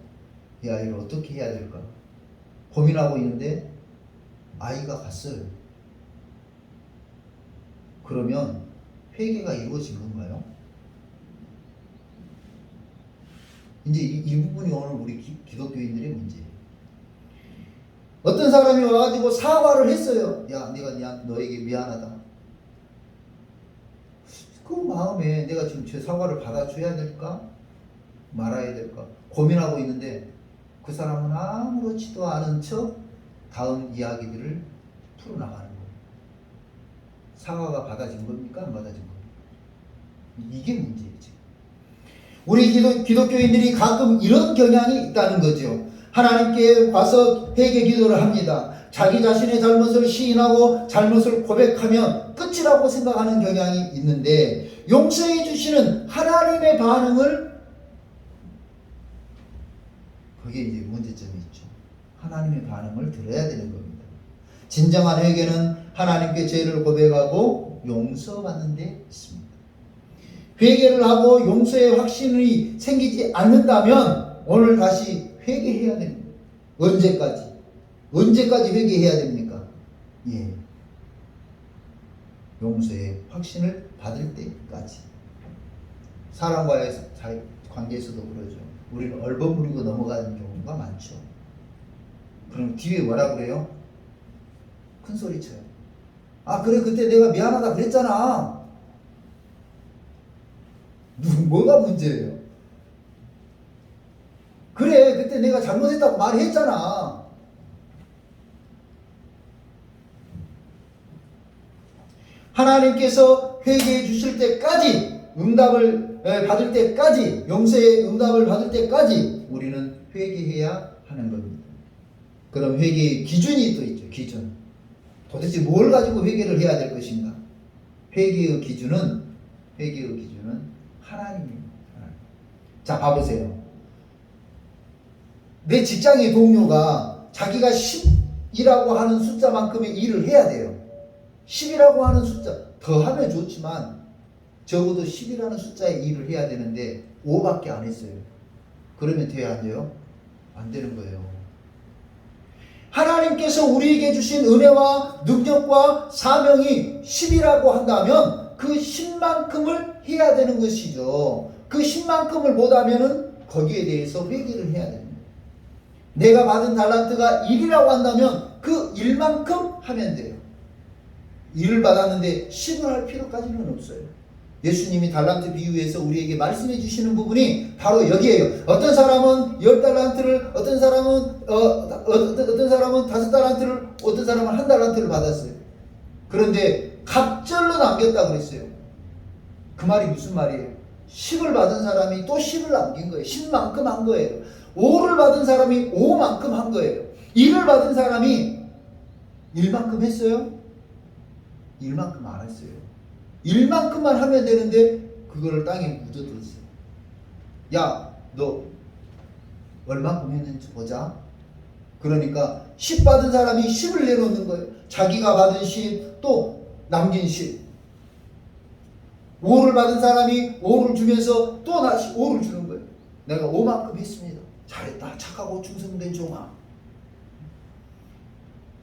Speaker 1: 이 아이를 어떻게 해야 될까 고민하고 있는데 아이가 갔어요. 그러면 회개가 이루어진 건가요? 이제 이 부분이 오늘 우리 기독교인들의 문제예요. 어떤 사람이 와가지고 사과를 했어요. 야, 내가 너에게 미안하다. 그 마음에 내가 지금 제 사과를 받아줘야 될까? 말아야 될까? 고민하고 있는데 그 사람은 아무렇지도 않은 척 다음 이야기들을 풀어나가는 거예요. 사과가 받아진 겁니까? 안 받아진 겁니까? 이게 문제예요, 지금. 우리 기독교인들이 가끔 이런 경향이 있다는 거죠. 하나님께 와서 회개 기도를 합니다. 자기 자신의 잘못을 시인하고 잘못을 고백하면 끝이라고 생각하는 경향이 있는데, 용서해 주시는 하나님의 반응을, 그게 이제 문제점이 있죠. 하나님의 반응을 들어야 되는 겁니다. 진정한 회개는 하나님께 죄를 고백하고 용서받는 데 있습니다. 회개를 하고 용서의 확신이 생기지 않는다면 오늘 다시 회개해야 됩니다. 언제까지 회개해야 됩니까? 예, 용서의 확신을 받을 때까지. 사람과의 관계에서도 그러죠. 우리는 얼버무리고 넘어가는 경우가 많죠. 그럼 뒤에 뭐라 그래요? 큰 소리 쳐요. 아, 그래, 그때 내가 미안하다 그랬잖아. 뭐가 문제예요? 그래, 그때 내가 잘못했다고 말했잖아. 하나님께서 회개해 주실 때까지, 응답을 받을 때까지, 용서의 응답을 받을 때까지 우리는 회개해야 하는 겁니다. 그럼 회개의 기준이 또 있죠. 기준. 도대체 뭘 가지고 회개를 해야 될 것인가? 회개의 기준은 하나님입니다. 자, 봐보세요. 내 직장의 동료가 자기가 10이라고 하는 숫자만큼의 일을 해야 돼요. 10이라고 하는 숫자, 더 하면 좋지만 적어도 10이라는 숫자의 일을 해야 되는데 5밖에 안 했어요. 그러면 돼야 안 돼요? 안 되는 거예요. 하나님께서 우리에게 주신 은혜와 능력과 사명이 10이라고 한다면 그 10만큼을 해야 되는 것이죠. 그 10만큼을 못하면은 거기에 대해서 회개를 해야 됩니다. 내가 받은 달란트가 1이라고 한다면 그 1만큼 하면 돼요. 1을 받았는데 10을 할 필요까지는 없어요. 예수님이 달란트 비유에서 우리에게 말씀해 주시는 부분이 바로 여기에요. 어떤 사람은 10달란트를, 어떤 사람은 5달란트를, 어떤 사람은 1달란트를 받았어요. 그런데 갑절로 남겼다 그랬어요. 그 말이 무슨 말이에요? 10을 받은 사람이 또 10을 남긴 거예요. 10만큼 한 거예요. 5를 받은 사람이 5만큼 한 거예요. 1을 받은 사람이 1만큼 했어요? 1만큼 안 했어요. 1만큼만 하면 되는데 그거를 땅에 묻어뒀어요. 야, 너 얼만큼 했는지 보자. 그러니까 10 받은 사람이 10을 내놓는 거예요. 자기가 받은 10, 또 남긴 10. 5를 받은 사람이 5를 주면서 또 다시 5를 주는 거예요. 내가 5만큼 했습니다. 잘했다. 착하고 충성된 종아.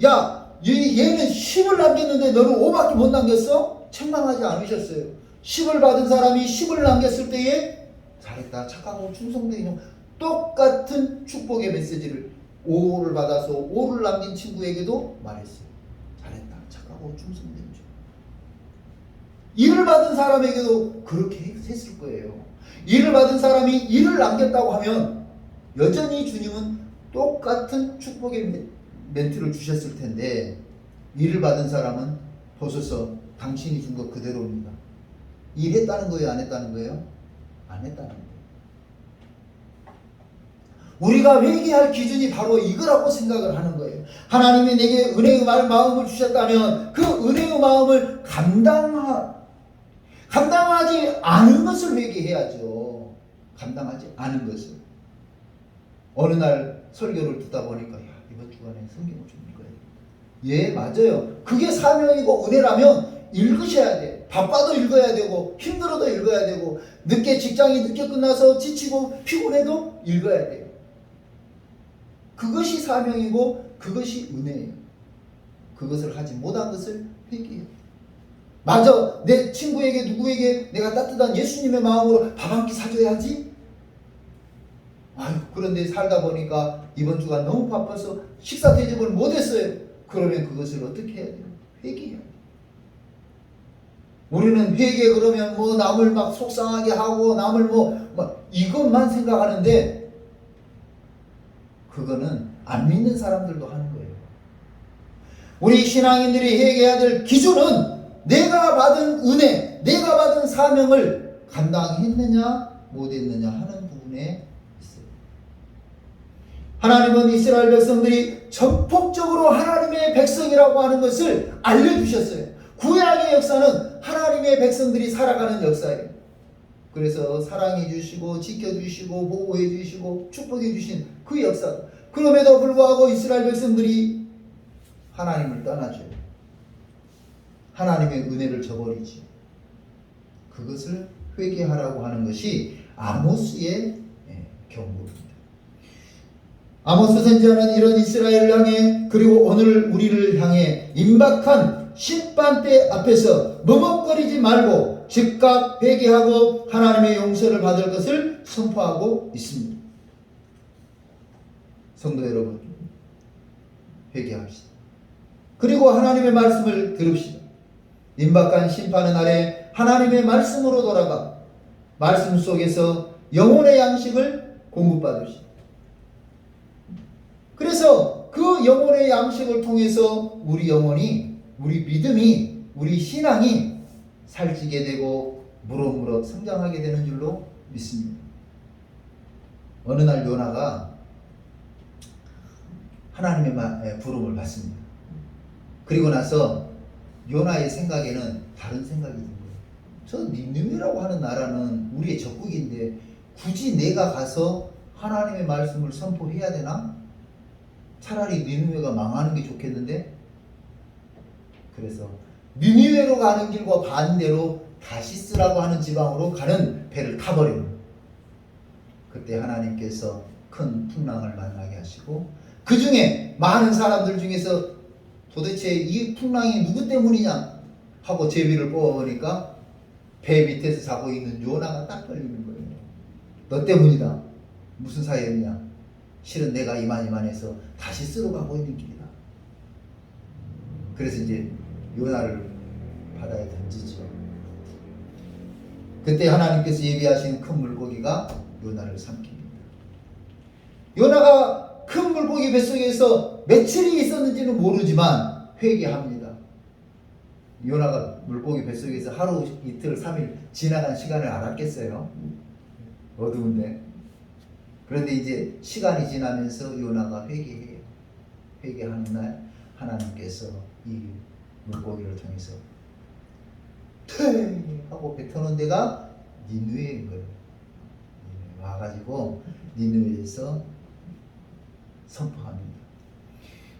Speaker 1: 야, 얘는 10을 남겼는데 너는 5밖에 못 남겼어? 책망하지 않으셨어요. 10을 받은 사람이 10을 남겼을 때에 잘했다. 착하고 충성된 종. 똑같은 축복의 메시지를 5를 받아서 5를 남긴 친구에게도 말했어요. 잘했다. 착하고 충성된 종. 1을 받은 사람에게도 그렇게 했을 거예요. 1을 받은 사람이 1을 남겼다고 하면 여전히 주님은 똑같은 축복의 멘트를 주셨을 텐데 일을 받은 사람은 보소서 당신이 준 거 그대로입니다. 일했다는 거예요? 안 했다는 거예요? 안 했다는 거예요. 우리가 회개할 기준이 바로 이거라고 생각을 하는 거예요. 하나님이 내게 은혜의 마음을 주셨다면 그 은혜의 마음을 감당하지 않은 것을 회개해야죠. 감당하지 않은 것을. 어느 날 설교를 듣다 보니까 야, 이번 주간에 성경을 좀 읽어야 돼. 예, 맞아요. 그게 사명이고 은혜라면 읽으셔야 돼. 바빠도 읽어야 되고 힘들어도 읽어야 되고 직장이 늦게 끝나서 지치고 피곤해도 읽어야 돼요. 그것이 사명이고 그것이 은혜예요. 그것을 하지 못한 것을 회개해요. 맞아, 내 친구에게 누구에게 내가 따뜻한 예수님의 마음으로 밥 한 끼 사줘야지. 아유, 그런데 살다 보니까 이번 주가 너무 바빠서 식사 대접을 못했어요. 그러면 그것을 어떻게 해야 돼요? 회개해야 돼요. 우리는 회개 그러면 뭐 남을 막 속상하게 하고 남을 뭐 이것만 생각하는데 그거는 안 믿는 사람들도 하는 거예요. 우리 신앙인들이 회개해야 될 기준은 내가 받은 은혜, 내가 받은 사명을 감당했느냐 못했느냐 하는 부분에 있어요. 하나님은 이스라엘 백성들이 전폭적으로 하나님의 백성이라고 하는 것을 알려주셨어요. 구약의 역사는 하나님의 백성들이 살아가는 역사예요. 그래서 사랑해 주시고 지켜주시고 보호해 주시고 축복해 주신 그 역사. 그럼에도 불구하고 이스라엘 백성들이 하나님을 떠나죠. 하나님의 은혜를 저버리지. 그것을 회개하라고 하는 것이 아모스의 경고입니다. 아모스 선지자는 이런 이스라엘을 향해 그리고 오늘 우리를 향해 임박한 심판대 앞에서 머뭇거리지 말고 즉각 회개하고 하나님의 용서를 받을 것을 선포하고 있습니다. 성도 여러분, 회개합시다. 그리고 하나님의 말씀을 들읍시다. 임박한 심판의 날에 하나님의 말씀으로 돌아가 말씀 속에서 영혼의 양식을 공급받으시다. 그래서 그 영혼의 양식을 통해서 우리 영혼이, 우리 믿음이, 우리 신앙이 살찌게 되고 무럭무럭 성장하게 되는 줄로 믿습니다. 어느 날 요나가 하나님의 부름을 받습니다. 그리고 나서 요나의 생각에는 다른 생각이 든 거예요. 저 니느웨라고 하는 나라는 우리의 적국인데 굳이 내가 가서 하나님의 말씀을 선포해야 되나? 차라리 니느웨가 망하는 게 좋겠는데? 그래서 니느웨로 가는 길과 반대로 다시스라고 하는 지방으로 가는 배를 타버려요. 그때 하나님께서 큰 풍랑을 만나게 하시고 그 중에 많은 사람들 중에서 도대체 이 풍랑이 누구 때문이냐 하고 제비를 뽑아보니까 배 밑에서 자고 있는 요나가 딱 걸리는 거예요. 너 때문이다. 무슨 사연이냐? 실은 내가 이만해서 다시스로 가고 있는 길이다. 그래서 이제 요나를 바다에 던지죠. 그때 하나님께서 예비하신 큰 물고기가 요나를 삼킵니다. 요나가 큰 물고기 뱃속에서 며칠이 있었는지는 모르지만 회개합니다. 요나가 물고기 뱃속에서 하루, 이틀, 3일 지나간 시간을 알았겠어요? 어두운데. 그런데 이제 시간이 지나면서 요나가 회개해요. 회개하는 날 하나님께서 이 물고기를 통해서 퇴 하고 뱉어놓은 데가 니느웨인 거예요. 와가지고 니느웨에서 선포합니다.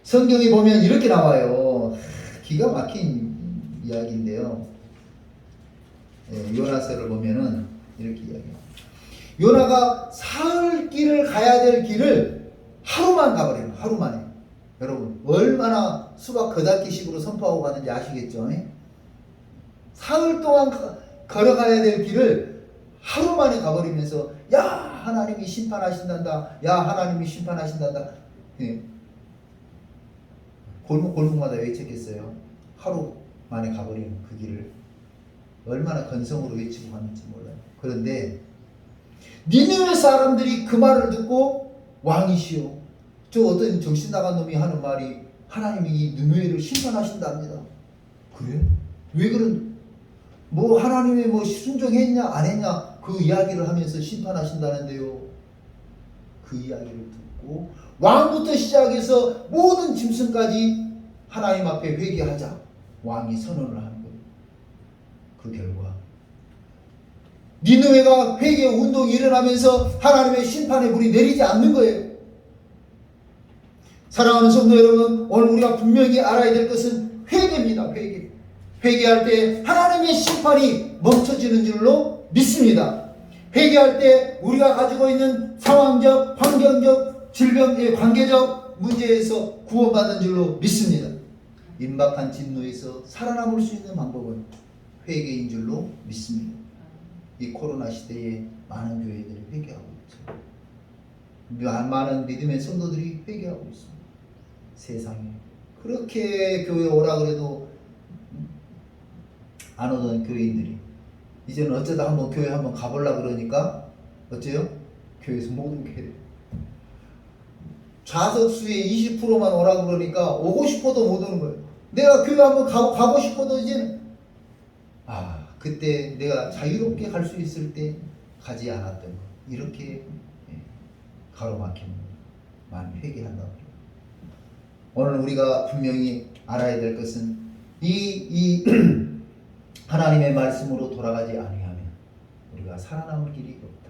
Speaker 1: 성경에 보면 이렇게 나와요. 기가 막힌 이야기인데요. 요나서를 보면은 이렇게 이야기해요. 요나가 사흘 길을 가야 될 길을 하루만 가버려요. 하루 만에. 여러분 얼마나 수박 거닫기식으로 선포하고 가는지 아시겠죠? 사흘 동안 걸어가야 될 길을 하루 만에 가버리면서 야 하나님이 심판하신단다. 야 하나님이 심판하신단다. 골목마다 외쳤겠어요. 하루 만에 가버리는 그 길을 얼마나 건성으로 외치고 갔는지 몰라요. 그런데 니느웨 사람들이 그 말을 듣고 왕이시오 저 어떤 정신 나간 놈이 하는 말이 하나님이 이 느느웨를 심판하신답니다. 그래? 왜 그런 뭐 하나님의 뭐 순종했냐 안 했냐 그 이야기를 하면서 심판하신다는데요. 그 이야기를 듣고 왕부터 시작해서 모든 짐승까지 하나님 앞에 회개하자 왕이 선언을 하는 거예요. 그 결과 니느웨가 회개 운동이 일어나면서 하나님의 심판의 불이 내리지 않는 거예요. 사랑하는 성도 여러분, 오늘 우리가 분명히 알아야 될 것은 회개입니다. 회개할 때 하나님의 심판이 멈춰지는 줄로 믿습니다. 회개할 때 우리가 가지고 있는 상황적, 환경적, 질병의 관계적 문제에서 구원받는 줄로 믿습니다. 임박한 진노에서 살아남을 수 있는 방법은 회개인 줄로 믿습니다. 이 코로나 시대에 많은 교회들이 회개하고 있죠. 많은 믿음의 성도들이 회개하고 있습니다. 세상에 그렇게 교회 오라 그래도 안 오던 교인들이 이제는 어쩌다 한번 교회 한번 가보려 그러니까 어째요? 교회에서 못 오게 돼요. 좌석수의 20%만 오라 그러니까 오고 싶어도 못 오는 거예요. 내가 교회 한번 가고 싶어도 이제는 그때 내가 자유롭게 갈 수 있을 때 가지 않았던 거 이렇게 가로막히는 거예요. 많이 회개한다고. 오늘 우리가 분명히 알아야 될 것은 이 하나님의 말씀으로 돌아가지 아니하면 우리가 살아남을 길이 없다.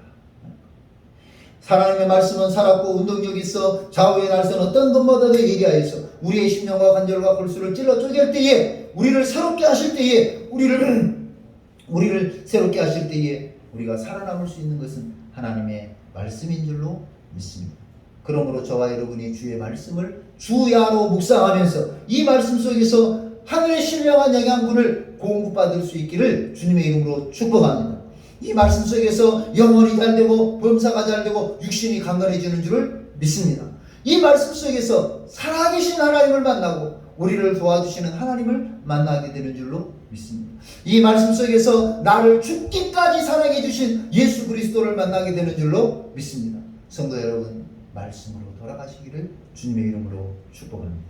Speaker 1: 하나님의 말씀은 살았고 운동력이 있어 좌우의 날선 어떤 것보다도 예리하여서 우리의 심령과 관절과 골수를 찔러 쪼갤 때에 우리를 새롭게 하실 때에 우리를 새롭게 하실 때에 우리가 살아남을 수 있는 것은 하나님의 말씀인 줄로 믿습니다. 그러므로 저와 여러분이 주의 말씀을 주야로 묵상하면서 이 말씀 속에서 하늘의 신령한 영양분을 공급받을 수 있기를 주님의 이름으로 축복합니다. 이 말씀 속에서 영혼이 잘되고 범사가 잘되고 육신이 강건해지는 줄을 믿습니다. 이 말씀 속에서 살아계신 하나님을 만나고 우리를 도와주시는 하나님을 만나게 되는 줄로 믿습니다. 이 말씀 속에서 나를 죽기까지 사랑해 주신 예수 그리스도를 만나게 되는 줄로 믿습니다. 성도 여러분, 말씀으로 돌아가시기를 주님의 이름으로 축복합니다.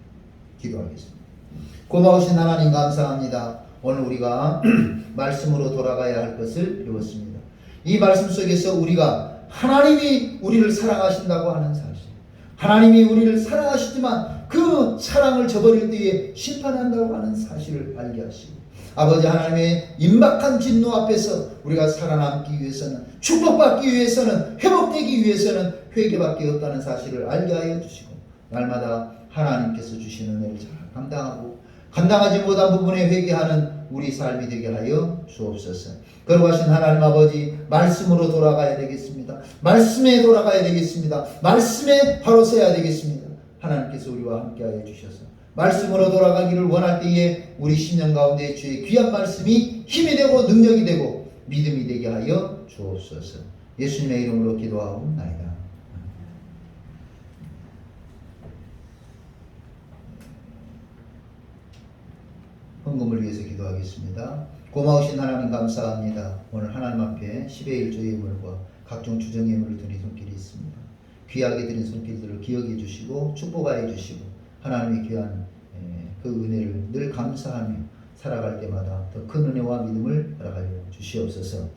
Speaker 1: 기도하겠습니다. 고마우신 하나님 감사합니다. 오늘 우리가 말씀으로 돌아가야 할 것을 배웠습니다. 이 말씀 속에서 우리가 하나님이 우리를 사랑하신다고 하는 사실, 하나님이 우리를 사랑하시지만 그 사랑을 저버릴 때에 심판한다고 하는 사실을 알게 하시고, 아버지 하나님의 임박한 진노 앞에서 우리가 살아남기 위해서는, 축복받기 위해서는, 회복되기 위해서는 회개밖에 없다는 사실을 알게 하여 주시고, 날마다 하나님께서 주시는 은혜를 잘 감당하지 못한 부분에 회개하는 우리 삶이 되게 하여 주옵소서. 거룩하신 하나님 아버지, 말씀으로 돌아가야 되겠습니다. 말씀에 돌아가야 되겠습니다. 말씀에 바로 서야 되겠습니다. 하나님께서 우리와 함께하여 주셔서 말씀으로 돌아가기를 원할 때에 우리 심령 가운데 주의 귀한 말씀이 힘이 되고 능력이 되고 믿음이 되게 하여 주옵소서. 예수님의 이름으로 기도하옵나이다. 헌금을 위해서 기도하겠습니다. 고마우신 하나님 감사합니다. 오늘 하나님 앞에 10의 1조 예물과 각종 주정 예물을 드린 손길이 있습니다. 귀하게 드린 손길들을 기억해 주시고 축복하여 주시고 하나님의 귀한 그 은혜를 늘 감사하며 살아갈 때마다 더 큰 은혜와 믿음을 허락하여 주시옵소서.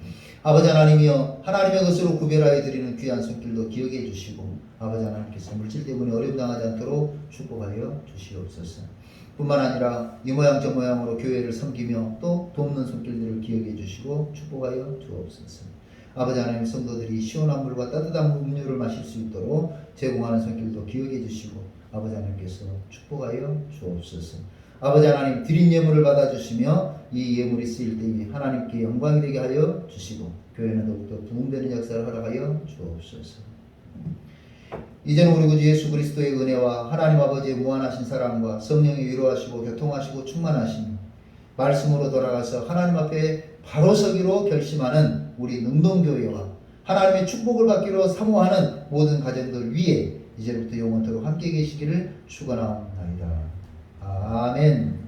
Speaker 1: 아버지 하나님이여, 하나님의 것으로 구별하여 드리는 귀한 손길도 기억해 주시고 아버지 하나님께서 물질 때문에 어려움 당하지 않도록 축복하여 주시옵소서. 뿐만 아니라 이 모양 저 모양으로 교회를 섬기며 또 돕는 손길들을 기억해 주시고 축복하여 주옵소서. 아버지 하나님, 성도들이 시원한 물과 따뜻한 음료를 마실 수 있도록 제공하는 손길도 기억해 주시고 아버지 하나님께서 축복하여 주옵소서. 아버지 하나님, 드린 예물을 받아주시며 이 예물이 쓰일 때에 하나님께 영광이 되게 하여 주시고 교회는 더욱더 부흥되는 역사를 허락하여 주옵소서. 이제는 우리 구주 예수 그리스도의 은혜와 하나님 아버지의 무한하신 사랑과 성령이 위로하시고 교통하시고 충만하시며 말씀으로 돌아가서 하나님 앞에 바로 서기로 결심하는 우리 능동교회와 하나님의 축복을 받기로 사모하는 모든 가정들 위에 이제부터 영원토록 함께 계시기를 축원하옵나이다. 아멘.